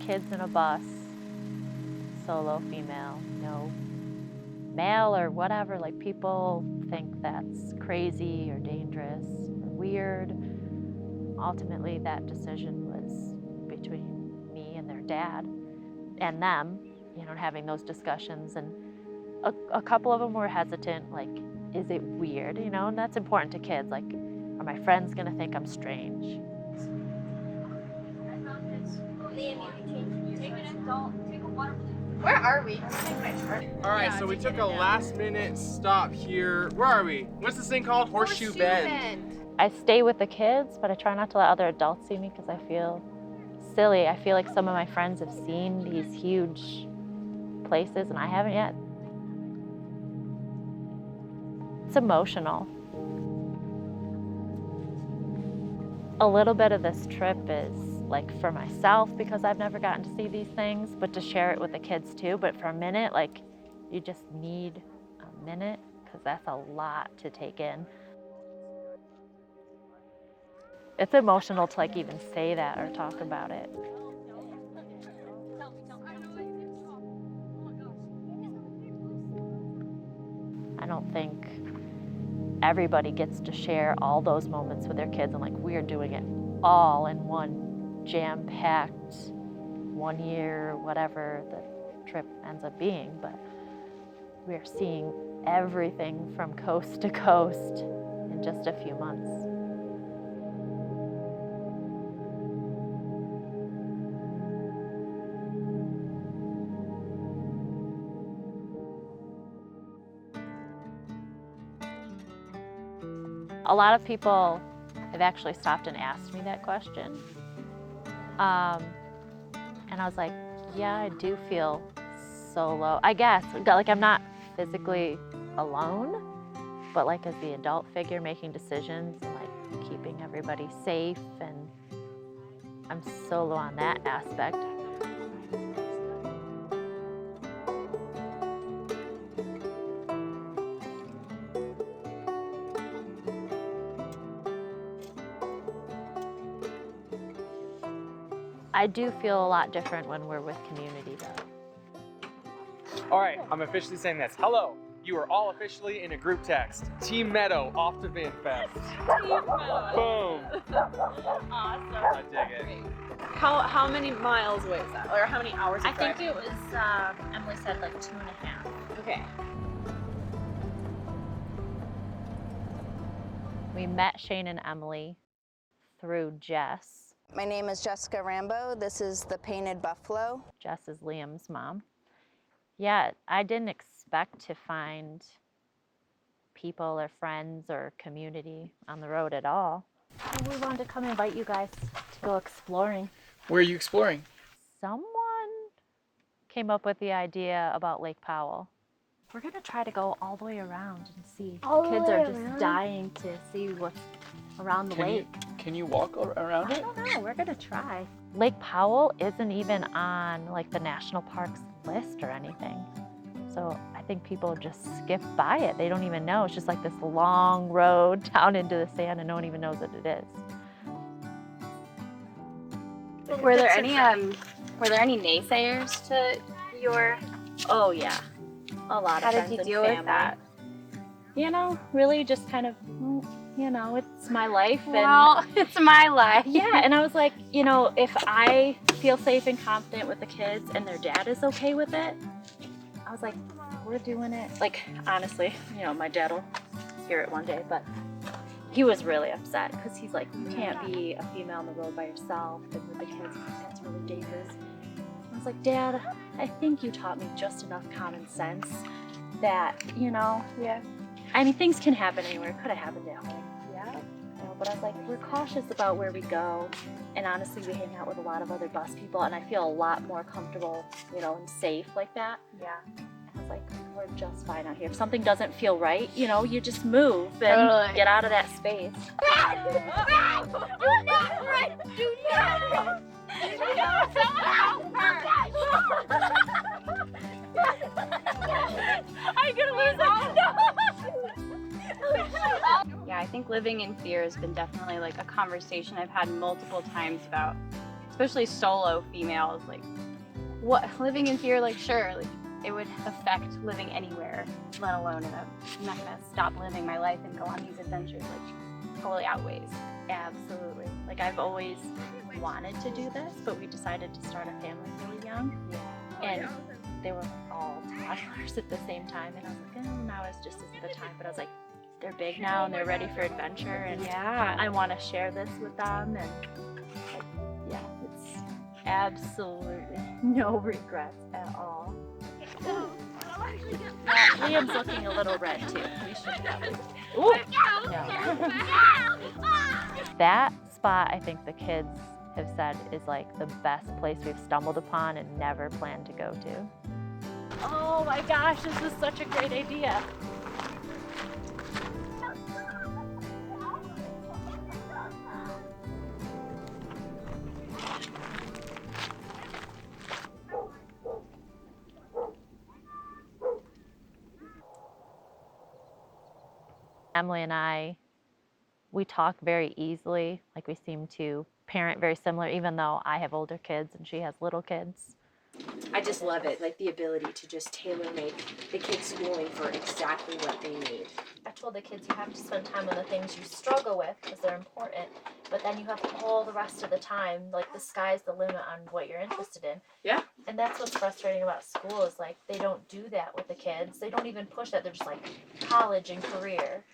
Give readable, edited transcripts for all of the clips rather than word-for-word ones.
kids in a bus, solo female, no male or whatever. Like, people think that's crazy or dangerous or weird. Ultimately, that decision was between me and their dad and them, you know, having those discussions. And a couple of them were hesitant, like, is it weird, you know? And that's important to kids. Like, are my friends gonna think I'm strange? Where are we? All right, so we took a last minute stop here. Where are we? What's this thing called? Horseshoe Bend. I stay with the kids, but I try not to let other adults see me because I feel silly. I feel like some of my friends have seen these huge places and I haven't yet. It's emotional. A little bit of this trip is like for myself because I've never gotten to see these things, but to share it with the kids too. But for a minute, like, you just need a minute because that's a lot to take in. It's emotional to like even say that or talk about it. I don't think everybody gets to share all those moments with their kids, and like, we're doing it all in one jam-packed 1 year, whatever the trip ends up being, but we're seeing everything from coast to coast in just a few months. A lot of people have actually stopped and asked me that question. And I was like, yeah, I do feel solo. I guess, like, I'm not physically alone, but like as the adult figure making decisions and like keeping everybody safe, and I'm solo on that aspect. I do feel a lot different when we're with community, though. All right, I'm officially saying this. Hello, you are all officially in a group text. Team Meadow off to VinFest. Team Meadow. Boom. Awesome. I dig it. How many miles away is that? Or how many hours of I think driving? it was, Emily said like 2.5. Okay. We met Shane and Emily through Jess. My name is Jessica Rambo. This is the Painted Buffalo. Jess is Liam's mom. Yeah, I didn't expect to find people or friends or community on the road at all. We wanted to come invite you guys to go exploring. Where are you exploring? Someone came up with the idea about Lake Powell. We're gonna try to go all the way around and see. All The the kids way are just around? dying to see what's around the lake. Can you walk around I it? don't know, we're gonna try. Lake Powell isn't even on like the national parks list or anything. So I think people just skip by it. They don't even know. It's just like this long road down into the sand and no one even knows what it is. Were there any naysayers to your? Oh yeah, a lot How of did friends you and deal family. with that? You know, really just kind of, you know, it's my life. Well, it's my life. Yeah, and I was like, you know, if I feel safe and confident with the kids and their dad is okay with it, I was like, we're doing it. Like, honestly, you know, my dad will hear it one day, but he was really upset because he's like, you can't be a female on the road by yourself and with the kids, that's really dangerous. I was like, Dad, I think you taught me just enough common sense that, you know, Yeah. I mean, things can happen anywhere. It could have happened at home. Yeah. You know, but I was like, we're cautious about where we go. And honestly, we hang out with a lot of other bus people, and I feel a lot more comfortable, you know, and safe like that. Yeah. I was like, we're just fine out here. If something doesn't feel right, you know, you just move and Totally. get out of that space. I'm gonna lose it. Yeah, I think living in fear has been definitely like a conversation I've had multiple times about especially solo females, like what living in fear, like sure, like it would affect living anywhere, let alone I'm not gonna stop living my life and go on these adventures, like totally outweighs. Absolutely. Like I've always wanted to do this, but we decided to start a family really young. And they were all toddlers at the same time. And I was like, oh, now it's just isn't the time. But I was like, they're big now and they're ready for adventure. And Yeah. I want to share this with them. And yeah, it's absolutely no regrets at all. Liam's looking a little red too. We should probably. Ooh. No. That spot, I think the kids have said is like the best place we've stumbled upon and never planned to go to. Oh my gosh, this is such a great idea. Emily and I, we talk very easily, like we seem to parent very similar, even though I have older kids and she has little kids. I just love it, like the ability to just tailor make the kids' schooling for exactly what they need. I told the kids you have to spend time on the things you struggle with because they're important, but then you have all the rest of the time, like the sky's the limit on what you're interested in. Yeah. And that's what's frustrating about school is like they don't do that with the kids. They don't even push that. They're just like college and career,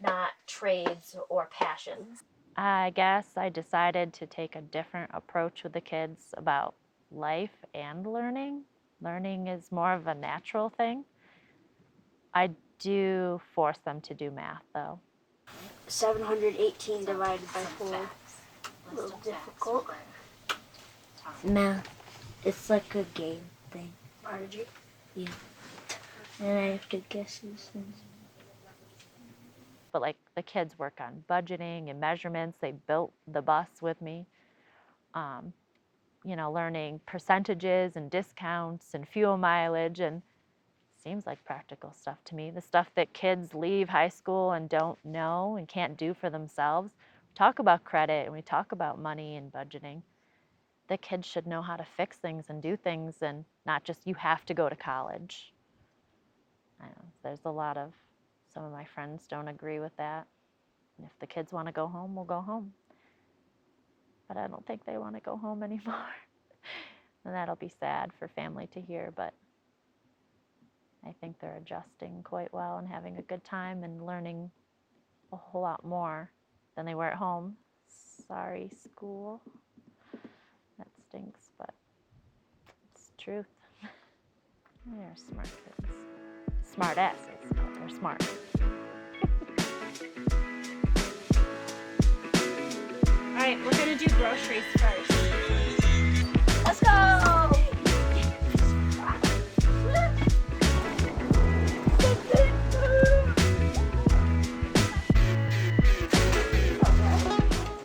not trades or passions. I guess I decided to take a different approach with the kids about life and learning. Learning is more of a natural thing. I do force them to do math though. 718 divided by 4. A little difficult. Math. It's like a game thing. Biology? Yeah. And I have to guess these things. But like the kids work on budgeting and measurements. They built the bus with me. You know, learning percentages and discounts and fuel mileage, and seems like practical stuff to me. The stuff that kids leave high school and don't know and can't do for themselves. We talk about credit and we talk about money and budgeting. The kids should know how to fix things and do things and not just you have to go to college. I know there's a lot of, some of my friends don't agree with that. And if the kids want to go home, we'll go home. But I don't think they want to go home anymore. And that'll be sad for family to hear, but I think they're adjusting quite well and having a good time and learning a whole lot more than they were at home. Sorry, school. That stinks, but it's the truth. They're smart kids. Smart asses, but they're smart. All right, we're gonna do groceries first. Let's go!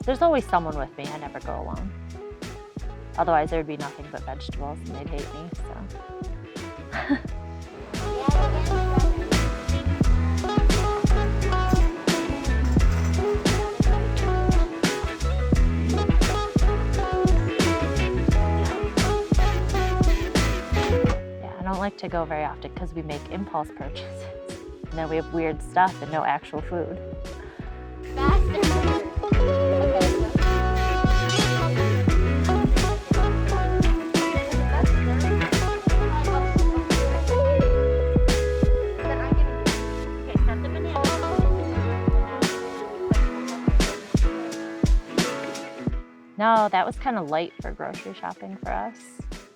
There's always someone with me. I never go alone. Otherwise, there'd be nothing but vegetables and they'd hate me, so. I don't like to go very often because we make impulse purchases. And then we have weird stuff and no actual food. No, that was kind of light for grocery shopping for us.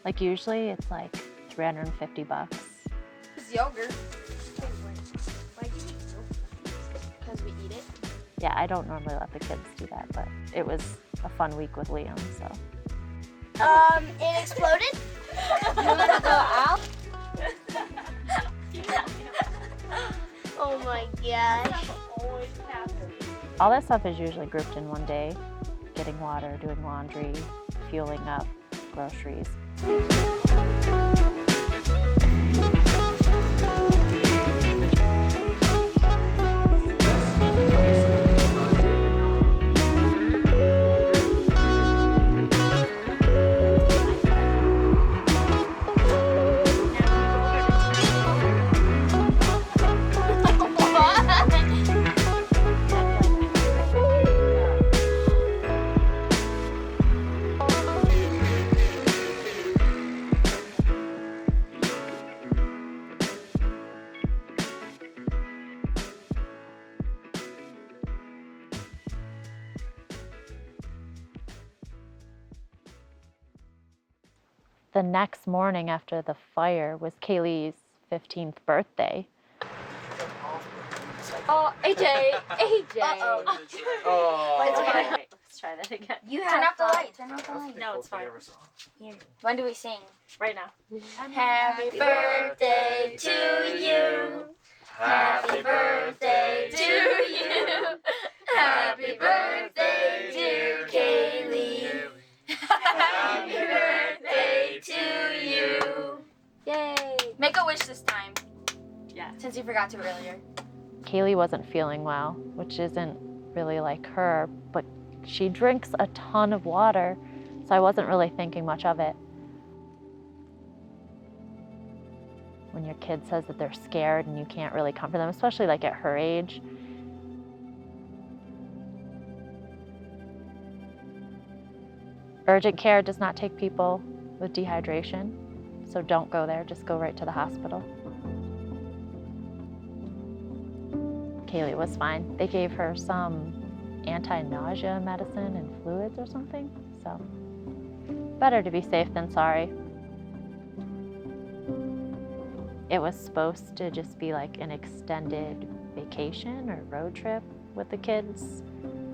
Like usually it's like $350. It's yogurt. Why do you eat yogurt? Because we eat it. Yeah, I don't normally let the kids do that, but it was a fun week with Liam, so. It exploded. You wanna go out? Oh my gosh. All that stuff is usually grouped in one day. Getting water, doing laundry, fueling up, groceries. the next morning after the fire was Kaylee's 15th birthday. Oh, AJ! AJ! Uh-oh. Oh. Let's try that again. You Turn have off the fun. light. Turn off the light. No, it's fine. When do we sing? Right now. Happy birthday to you. Happy birthday to you. Happy birthday, dear Kaylee. Happy birthday to you. Yay! Make a wish this time, Yeah. since you forgot to earlier. Kaylee wasn't feeling well, which isn't really like her, but she drinks a ton of water, so I wasn't really thinking much of it. When your kid says that they're scared and you can't really comfort them, especially like at her age. Urgent care does not take people with dehydration, so don't go there, just go right to the hospital. Kaylee was fine. They gave her some anti-nausea medicine and fluids or something, so better to be safe than sorry. It was supposed to just be like an extended vacation or road trip with the kids.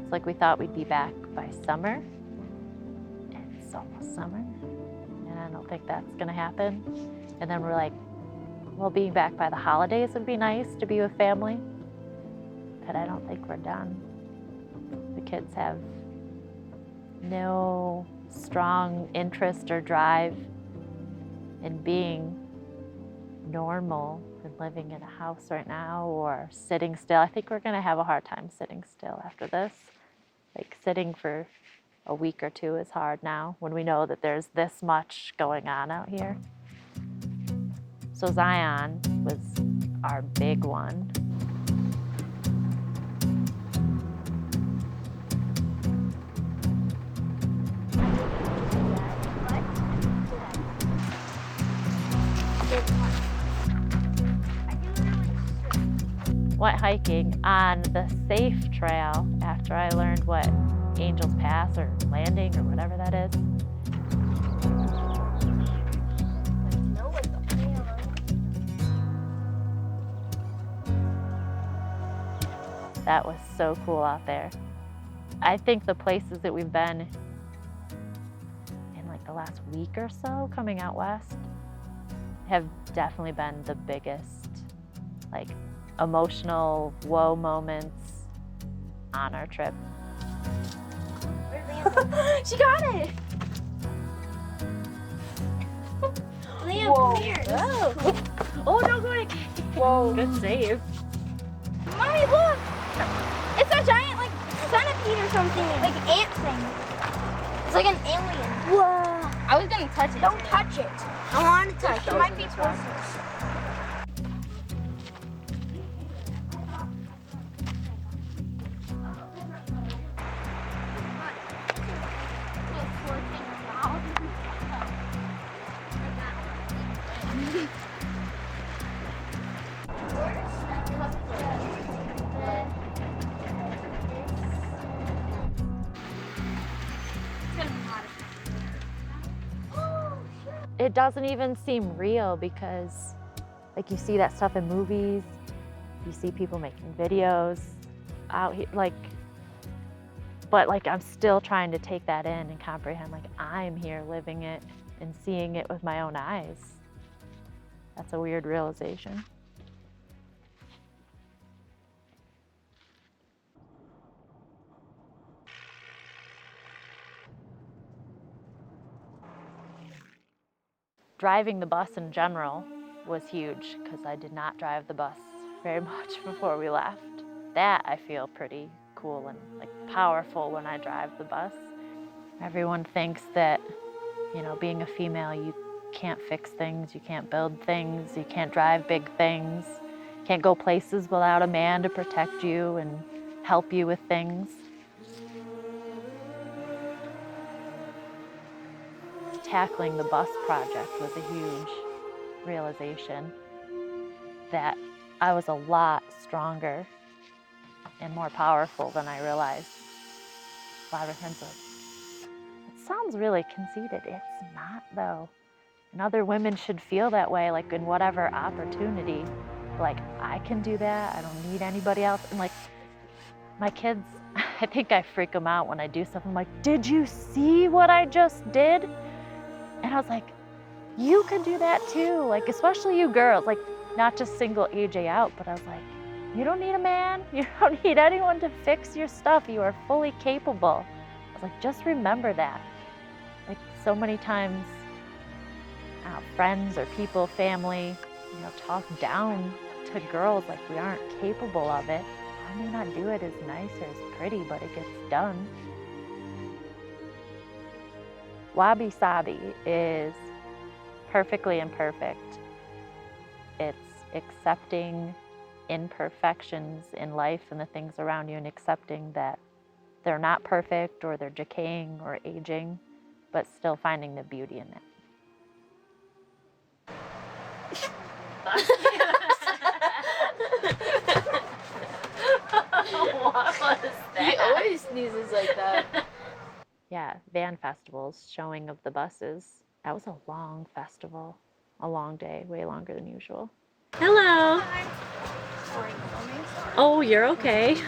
It's like we thought we'd be back by summer. It's almost summer, and I don't think that's gonna happen. And then we're like, well, being back by the holidays would be nice to be with family, but I don't think we're done. The kids have no strong interest or drive in being normal and living in a house right now or sitting still. I think we're going to have a hard time sitting still after this. Like sitting for a week or two is hard now when we know that there's this much going on out here. So Zion was our big one. Went hiking on the safe trail after I learned what Angel's Pass or Landing or whatever that is. That was so cool out there. I think the places that we've been in like the last week or so coming out west have definitely been the biggest like emotional whoa moments on our trip. She got it! Liam, Whoa. come here. Oh. Oh, don't go to Whoa. Good save. Mommy, look! It's a giant, like, centipede or something. Like, ant thing. It's like an alien. Whoa. I was gonna touch it. Don't touch it. I want to touch it. It might be poisonous. It doesn't even seem real because like you see that stuff in movies, you see people making videos out here, like, but like I'm still trying to take that in and comprehend like I'm here living it and seeing it with my own eyes. That's a weird realization. Driving the bus in general was huge because I did not drive the bus very much before we left. That I feel pretty cool and like powerful when I drive the bus. Everyone thinks that, you know, being a female, you can't fix things, you can't build things, you can't drive big things, can't go places without a man to protect you and help you with things. Tackling the bus project was a huge realization that I was a lot stronger and more powerful than I realized. A lot of friends are like, it sounds really conceited. It's not though. And other women should feel that way, like in whatever opportunity. Like, I can do that, I don't need anybody else. And like, my kids, I think I freak them out when I do stuff. I'm like, did you see what I just did? And I was like, you can do that too. Like, especially you girls, like not just single AJ out, but I was like, you don't need a man. You don't need anyone to fix your stuff. You are fully capable. I was like, just remember that. Like so many times, friends or people, family, talk down to girls like we aren't capable of it. I may not do it as nice or as pretty, but it gets done. Wabi Sabi is perfectly imperfect. It's accepting imperfections in life and the things around you and accepting that they're not perfect or they're decaying or aging, but still finding the beauty in it. What was that? He always sneezes like that. Yeah, van festivals, showing of the buses. That was a long festival, a long day, way longer than usual. Hello. Oh, you're okay.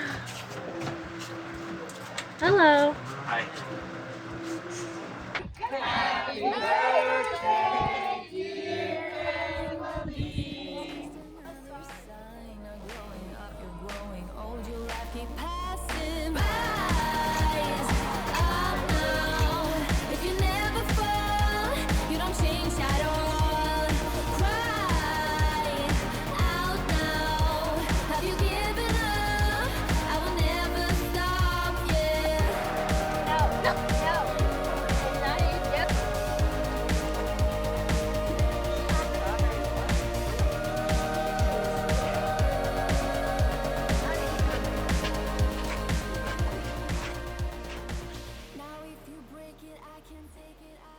Hello. Hi.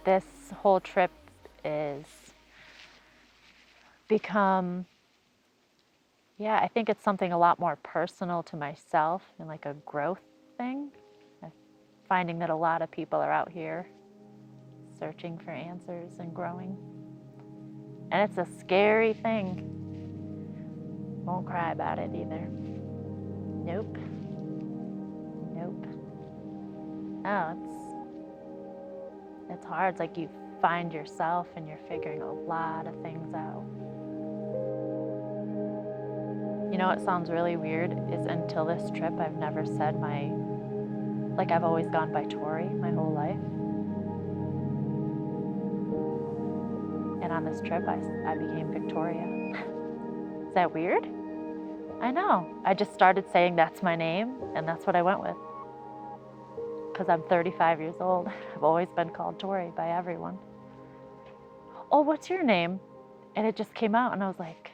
This whole trip is become, I think it's something a lot more personal to myself and like a growth thing. I'm finding that a lot of people are out here searching for answers and growing. And it's a scary thing. Won't cry about it either. Nope. Nope. Oh, it's hard. It's like you find yourself and you're figuring a lot of things out. You know what sounds really weird is until this trip, I've never said I've always gone by Tori my whole life. And on this trip, I became Victoria. Is that weird? I know. I just started saying that's my name, and that's what I went with. Because I'm 35 years old. I've always been called Tori by everyone. Oh, what's your name? And it just came out, and I was like,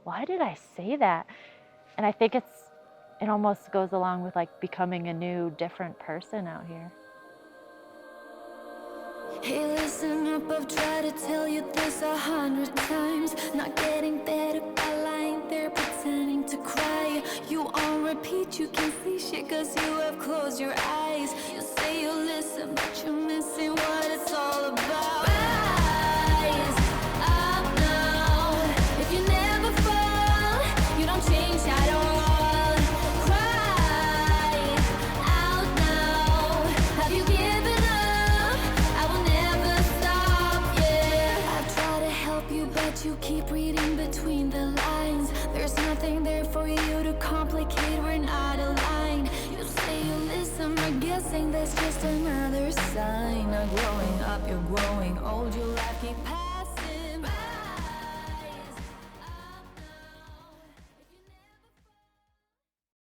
why did I say that? And I think it almost goes along with like becoming a new, different person out here. Hey, listen up, I've tried to tell you this 100 times. Not getting better by lying there pretending to cry. You on repeat, you can see shit cause you have closed your eyes. You say you listen, but you're missing what it's all about. Rise up now. If you never fall, you don't change at all. Cry out now. Have you given up? I will never stop, yeah. I try to help you, but you keep reading between the lines. There's nothing there for you to complicate, we're not aligned. You say you listen, but guessing that's just another sign. Not growing up, you're growing old, your life keep passing.